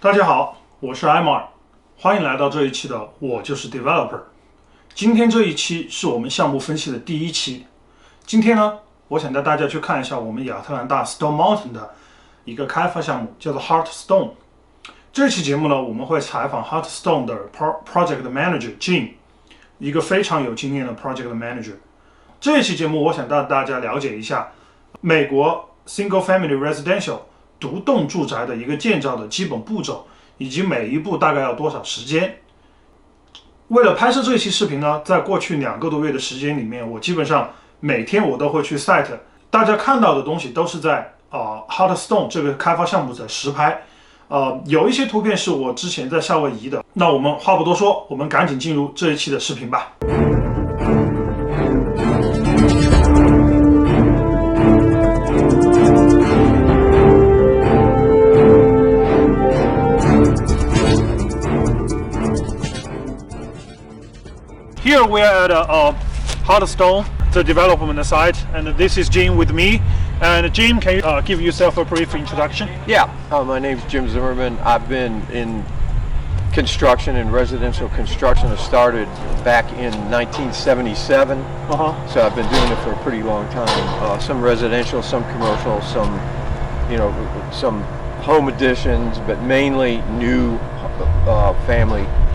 大家好，我是艾玛尔，欢迎来到这一期的我就是developer。今天这一期是我们项目分析的第一期。今天呢，我想带大家去看一下我们亚特兰大 Stone Mountain 的一个开发项目，叫做 Stone。这期节目呢，我们会采访 Stone 的 Project Manager Jim， 一个非常有经验的 Project Manager。这一期节目，我想带大家了解一下美国 Single Family Residential 独栋住宅的一个建造的基本步骤，以及每一步大概要多少时间。为了拍摄这一期视频呢，在过去2个多月的时间里面，我基本上每天我都会去 site， 大家看到的东西都是在Stone 这个开发项目在实拍。有一些图片是我之前在夏威夷的。那我们话不多说，我们赶紧进入这一期的视频吧。Here we are at Stone, the development site, and this is Jim with me. And Jim, can you give yourself a brief introduction? Yeah, my name's Jim Zimmerman. I've been in construction and residential construction. I started back in 1977, so I've been doing it for a pretty long time. Some residential, some commercial, some home additions, but mainly new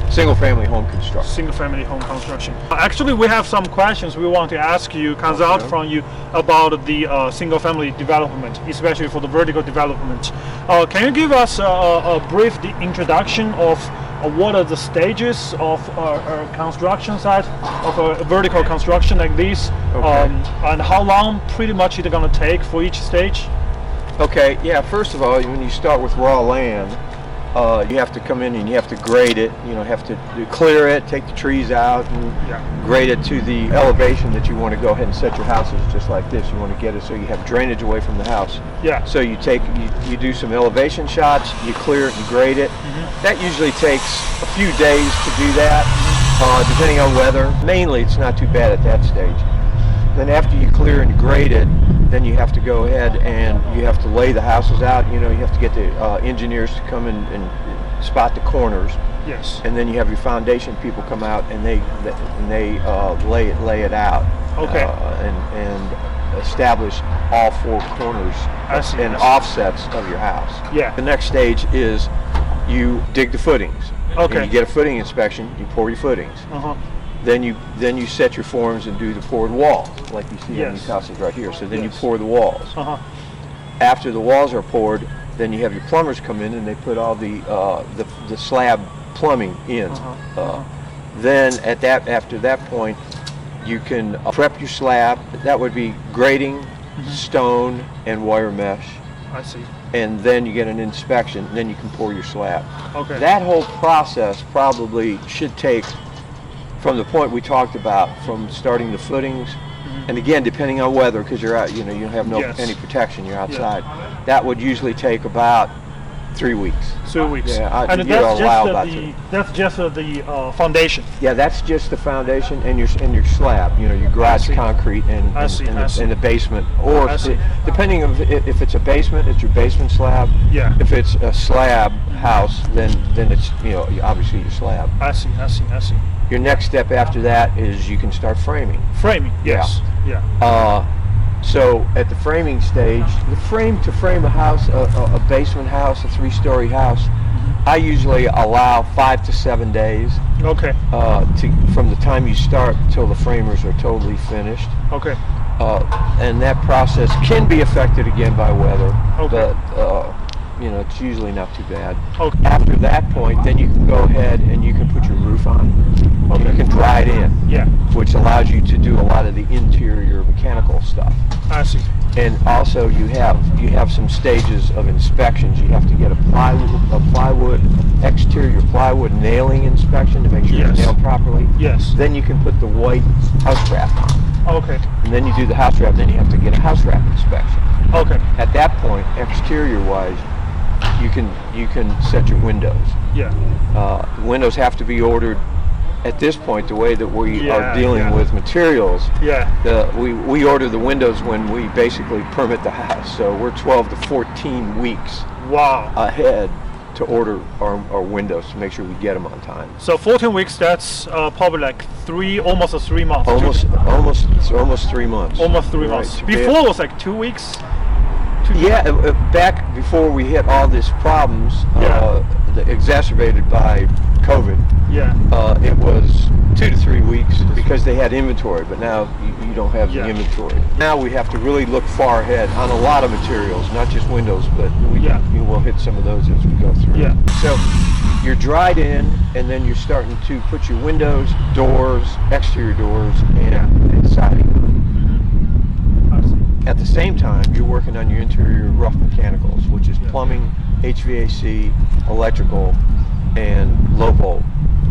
single-family home construction. Single-family home construction. Actually, we have some questions we want to ask you, comes out from you about the single-family development, especially for the vertical development. Can you give us a brief introduction of what are the stages of a construction site, of a vertical construction like this, and how long pretty much it's going to take for each stage? Okay, yeah, first of all, when you start with raw land, you have to come in and you have to grade it, have to clear it, take the trees out, and grade it to the elevation that you want to go ahead and set your houses just like this. You want to get it so you have drainage away from the house. Yeah. So you do some elevation shots, you clear it and grade it. That usually takes a few days to do that, depending on weather. Mainly it's not too bad at that stage. Then after you clear and grade it, then you have to go ahead and you have to lay the houses out. You have to get the engineers to come in and spot the corners. Yes. And then you have your foundation people come out and they lay it out. Okay. And establish all 4 corners and offsets of your house. Yeah. The next stage is you dig the footings. Okay. And you get a footing inspection. You pour your footings. Then you set your forms and do the poured walls, like you see on these houses right here. So then you pour the walls. After the walls are poured, then you have your plumbers come in and they put all the slab plumbing in. Then after that point, you can prep your slab. That would be grading, stone, and wire mesh. I see. And then you get an inspection. Then you can pour your slab. Okay. That whole process probably should take, from the point we talked about, from starting the footings, and again, depending on weather, because you're out, you don't have any protection, you're outside. That would usually take about 3 weeks. 3 weeks. Yeah, and that's just the foundation. Yeah, that's just the foundation and your slab. Your garage concrete and the basement, or depending on if it's a basement, it's your basement slab. Yeah. If it's a slab house, then it's obviously your slab. I see. Your next step after that is you can start framing. Framing, yes. Yeah. So at the framing stage, to frame a house, a basement house, a 3-story house, I usually allow 5 to 7 days. Okay. From the time you start till the framers are totally finished. Okay. And that process can be affected again by weather. Okay. But it's usually not too bad. Okay. After that point, then you can go ahead and you can put your roof on. Okay. You can dry it in. Yeah. Which allows you to do a lot of the interior mechanical stuff. I see. And also you have some stages of inspections. You have to get a exterior plywood nailing inspection to make sure it's nailed properly. Yes. Then you can put the white house wrap on. Okay. And then you do the house wrap. Then you have to get a house wrap inspection. Okay. At that point, exterior-wise, you can set your windows. Yeah. Windows have to be ordered. At this point, the way that we are dealing with materials, we order the windows when we basically permit the house. So we're 12 to 14 weeks ahead to order our windows to make sure we get them on time. So 14 weeks, that's probably like almost 3 months. Almost 3 months. Almost 3 Right, months. to Before it was like 2 weeks. Yeah, back before we hit all these problems, exacerbated by COVID, it was 2 to 3 weeks because they had inventory, but now you don't have the inventory. Now we have to really look far ahead on a lot of materials, not just windows, but we'll hit some of those as we go through. Yeah. So you're dried in, and then you're starting to put your windows, doors, exterior doors, and siding. At the same time, you're working on your interior rough mechanicals, which is plumbing, HVAC, electrical, and low volt,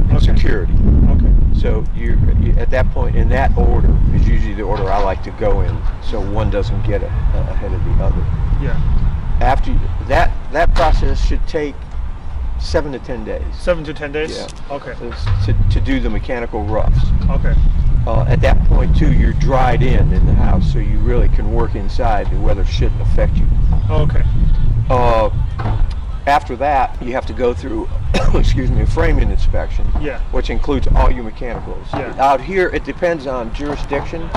and security. Okay. So you at that point, in that order, is usually the order I like to go in, so one doesn't get ahead of the other. Yeah. After that process should take 7 to 10 days. 7 to 10 days? Yeah. Okay. To do the mechanical roughs. Okay. At that point too, you're dried in the house, so you really can work inside. The weather shouldn't affect you. Okay. After that, you have to go through, a framing inspection, which includes all your mechanicals. Yeah. Out here, it depends on jurisdiction.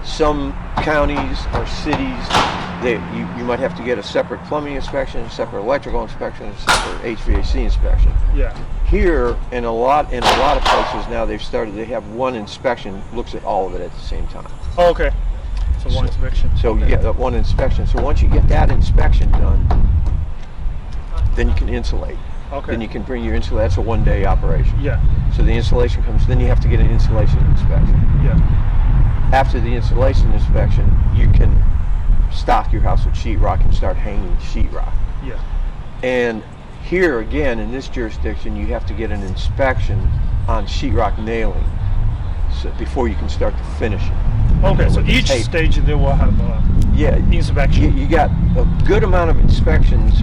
Some counties or cities, you might have to get a separate plumbing inspection, a separate electrical inspection, a separate HVAC inspection. Yeah. Here, in a lot of places now, they have one inspection, looks at all of it at the same time. Oh, okay. So one inspection. So you get one inspection. So once you get that inspection done, then you can insulate. Okay. Then you can bring your insulation. That's a one-day operation. Yeah. So the insulation comes. Then you have to get an insulation inspection. Yeah. After the insulation inspection, you can stock your house with sheetrock and start hanging sheetrock. Yeah. And here again, in this jurisdiction, you have to get an inspection on sheetrock nailing, so before you can start to finish it. Okay. So each stage they will have inspection. You got a good amount of inspections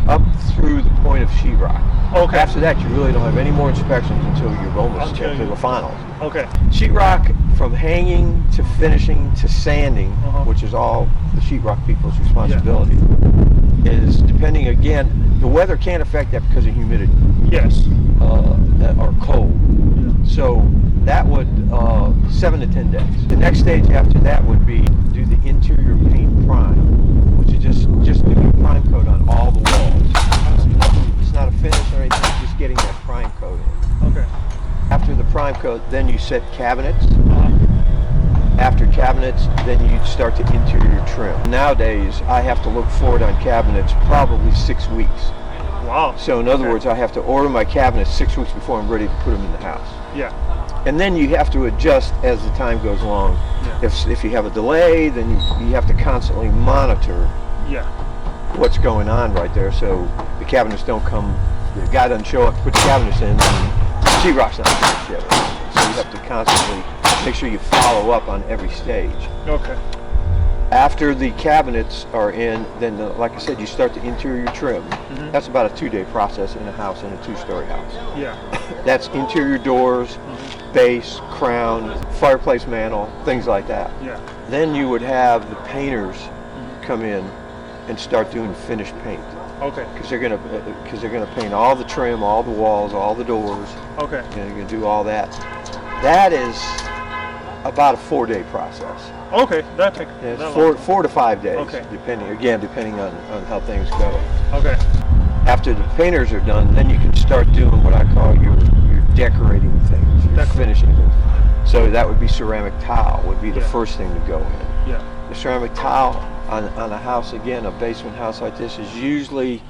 up through the point of sheetrock. Okay. After that, you really don't have any more inspections until you're almost to the finals. Okay. Sheetrock, from hanging to finishing to sanding, which is all the sheetrock people's responsibility, is depending, again, the weather can't affect that because of humidity. Yes. Or cold. Yeah. So that would 7 to 10 days. The next stage after that would be do the interior paint prime, which is just doing a prime coat on all the walls. It's not a finish or anything, it's just getting that prime coat in. Okay. After the prime coat, then you set cabinets. After cabinets, then you start to interior trim. Nowadays, I have to look forward on cabinets probably 6 weeks. Wow. So in other words, I have to order my cabinets 6 weeks before I'm ready to put them in the house. Yeah. And then you have to adjust as the time goes along. Yeah. If you have a delay, then you have to constantly monitor what's going on right there, so the cabinets don't come, the guy doesn't show up, put the cabinets in, and the sheetrock's not finished yet. So you have to constantly make sure you follow up on every stage. Okay. After the cabinets are in, then like I said, you start the interior trim. That's about a 2-day process in a house, in a 2-story house. Yeah. That's interior doors, base, crown, fireplace mantle, things like that. Yeah. Then you would have the painters come in and start doing finished paint. Okay. Because they're gonna paint all the trim, all the walls, all the doors. Okay. And you're gonna do all that. That is about a 4-day process. Okay, that takes four to 5 days. Okay. Depending on how things go. Okay. After the painters are done, then you can start doing what I call your decorating things, your finishing things. So that would be ceramic tile would be the first thing to go in. Yeah. The ceramic tile on a house, again, a basement house like this, is usually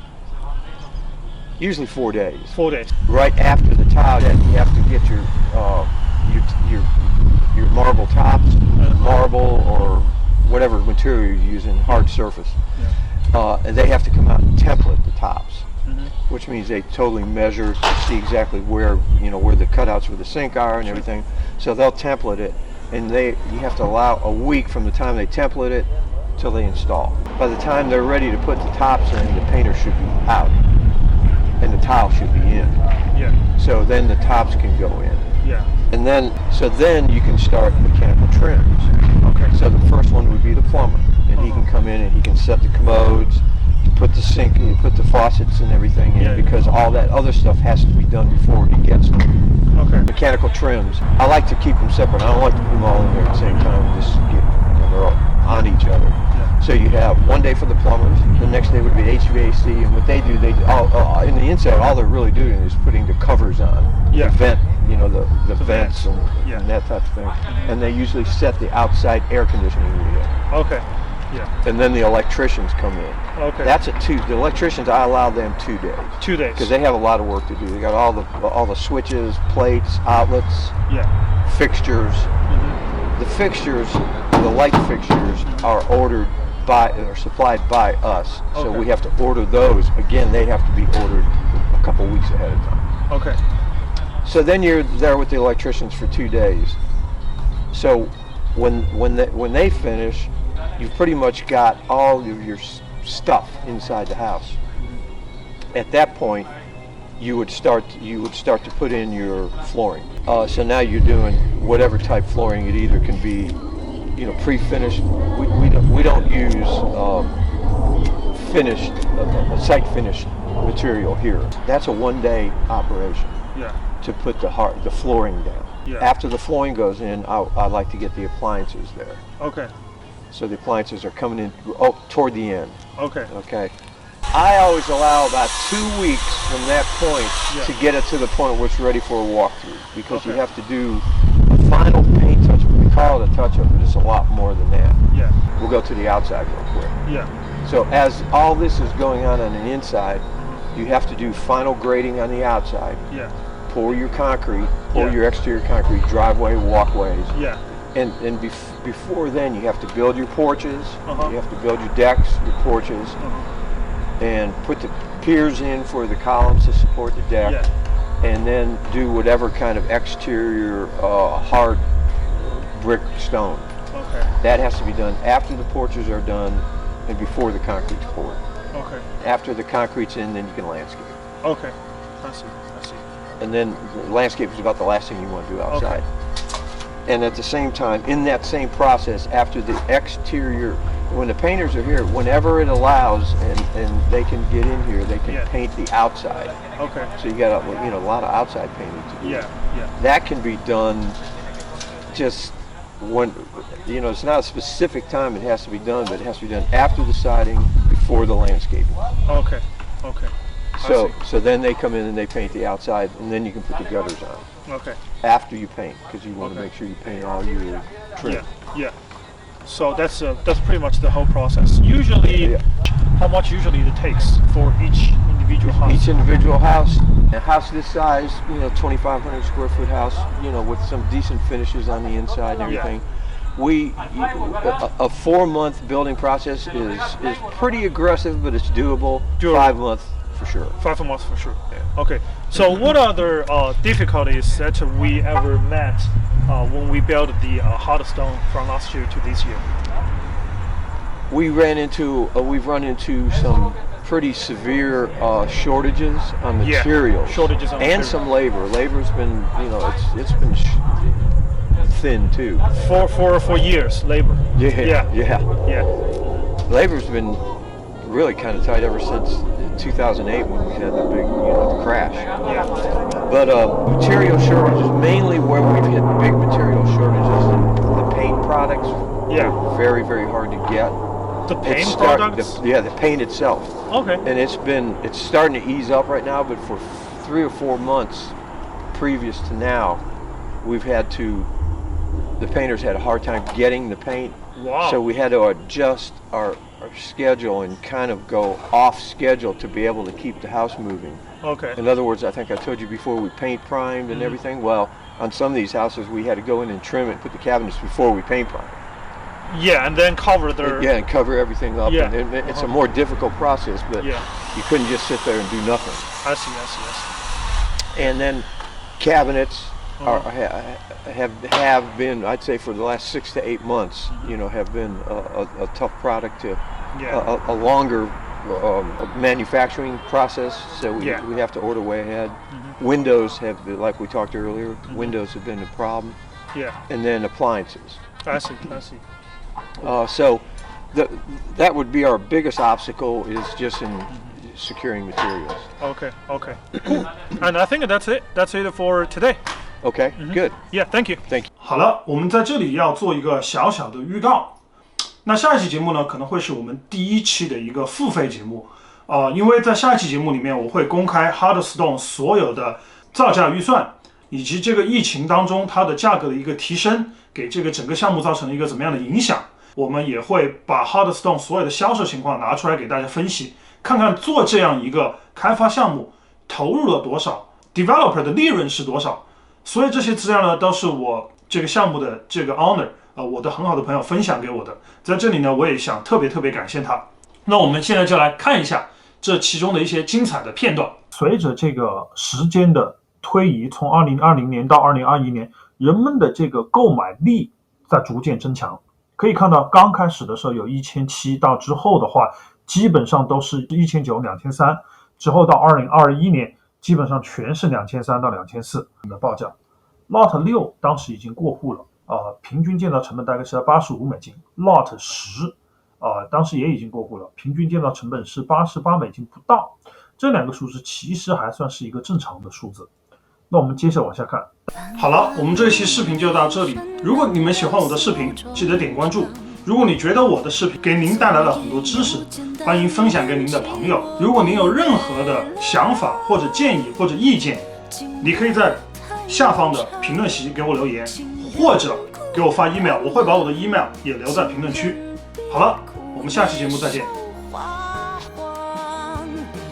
4 days. 4 days. Right after the tile, then you have to get your marble tops, marble or whatever material you're using, hard surface. Yeah. And they have to come out and template the tops, which means they totally measure to see exactly where the cutouts for the sink are and everything. So they'll template it, and you have to allow a week from the time they template it till they install. By the time they're ready to put the tops in, the painter should be out, and the tile should be in. Yeah. So then the tops can go in. Yeah. And then you can start mechanical trims. Okay. So the first one would be the plumber, and he can come in and he can set the commodes, put the sink, you put the faucets and everything in, because all that other stuff has to be done before he gets them. Okay. Mechanical trims, I like to keep them separate. I don't like to put them all in there at the same time. Just get, they're all on each other. Yeah. So you have one day for the plumbers, the next day would be HVAC, and what they do, in the inside, all they're really doing is putting the covers on. Yeah. The vent, the vents and Yeah. that type of thing. And they usually set the outside air conditioning unit. Okay. Yeah. And then the electricians come in. Okay. That's the electricians, I allow them 2 days. 2 days. Because they have a lot of work to do. They got all the switches, plates, outlets, Yeah. fixtures. The fixtures, the light fixtures, are ordered or supplied by us. So Okay. we have to order those. Again, they have to be ordered a couple weeks ahead of time. Okay. So then you're there with the electricians for 2 days. So when they finish, you've pretty much got all of your stuff inside the house. At that point, you would start to put in your flooring. So now you're doing whatever type flooring. It either can be, pre-finished. We don't use finished, site finished material here. That's a 1-day operation. Yeah. To put the flooring down. Yeah. After the flooring goes in, I like to get the appliances there. Okay. So the appliances are coming in toward the end. Okay. Okay. I always allow about 2 weeks from that point to get it to the point where it's ready for a walkthrough, because you have to do a final paint touch-up. We call it a touch-up, but it's a lot more than that. Yeah. We'll go to the outside real quick. Yeah. So as all this is going on the inside, you have to do final grading on the outside. Yeah. Pour your concrete, your exterior concrete, driveway, walkways. Yeah. And before then, you have to build your porches, Uh-huh. you have to build your decks, your porches, and put the piers in for the columns to support the deck, and then do whatever kind of exterior hard brick stone. Okay. That has to be done after the porches are done and before the concrete's poured. Okay. After the concrete's in, then you can landscape. Okay. I see. And then the landscape is about the last thing you want to do outside. And at the same time, in that same process, after the exterior, when the painters are here, whenever it allows and they can get in here, they can paint the outside. Okay. So you got a lot of outside painting to do. Yeah. That can be done just when, it's not a specific time it has to be done, but it has to be done after the siding, before the landscaping. Okay. So then they come in and they paint the outside, and then you can put the gutters on. Okay. After you paint, because you want to make sure you paint all your trim. Yeah. So that's pretty much the whole process. Usually, how much usually it takes for each individual house? Each individual house, a house this size, 2,500 square foot house, with some decent finishes on the inside and everything. A 4-month building process is pretty aggressive, but it's doable. 5 months for sure. 5 months for sure. Yeah. Okay. So what other difficulties that we ever met when we built the hot stone from last year to this year? We've run into some pretty severe shortages on materials. Shortages on and material. some labor. Labor's been, it's been thin too. For years, labor. Yeah. Labor's been really kind of tight ever since 2008 when we had the big, crash. Yeah. But material shortages, mainly where we've hit big material shortages, the paint products. Yeah. Very, very hard to get. The paint products? The paint itself. Okay. And it's starting to ease up right now, but for 3 or 4 months previous to now, the painters had a hard time getting the paint. Wow. So we had to adjust our schedule and kind of go off schedule to be able to keep the house moving. Okay. In other words, I think I told you before, we paint primed and everything. Well, on some of these houses, we had to go in and trim it and put the cabinets before we paint prime. Yeah, and then cover their... Yeah, and cover everything up. Yeah. And it's a more difficult process, but you couldn't just sit there and do nothing. I see. And then cabinets have been, I'd say for the last 6 to 8 months, have been a tough product to, a longer manufacturing process, so we have to order way ahead. Windows have, like we talked earlier, windows have been a problem. Yeah. And then appliances. I see. So that would be our biggest obstacle is just in securing materials. Okay, cool. And I think that's it. That's it for today. Okay, good. Yeah, thank you. Thank you. 好了，我们在这里要做一个小小的预告。那下一期节目呢，可能会是我们第一期的一个付费节目因为在下一期节目里面，我会公开 Stone 所有的造价预算，以及这个疫情当中它的价格的一个提升，给这个整个项目造成了一个怎么样的影响。我们也会把 Stone 所有的销售情况拿出来给大家分析，看看做这样一个开发项目投入了多少 ，developer 的利润是多少。所以这些资料呢，都是我这个项目的这个 owner 我的很好的朋友分享给我的。在这里呢，我也想特别感谢他。那我们现在就来看一下这其中的一些精彩的片段。随着这个时间的推移，从2020年到2021年，人们的这个购买力在逐渐增强。可以看到，刚开始的时候有1700，到之后的话，基本上都是1900、2300，之后到2021年。基本上全是2300到2400的报价。Lot 6当时已经过户了，平均建造成本大概是$85。Lot 10，当时也已经过户了，平均建造成本是$88不到。这两个数字其实还算是一个正常的数字。那我们接着往下看。好了，我们这一期视频就到这里。如果你们喜欢我的视频，记得点关注。如果你觉得我的视频给您带来了很多知识，欢迎分享给您的朋友。如果您有任何的想法或者建议或者意见，你可以在下方的评论席给我留言，或者给我发 email， 我会把我的 email 也留在评论区。好了，我们下期节目再见。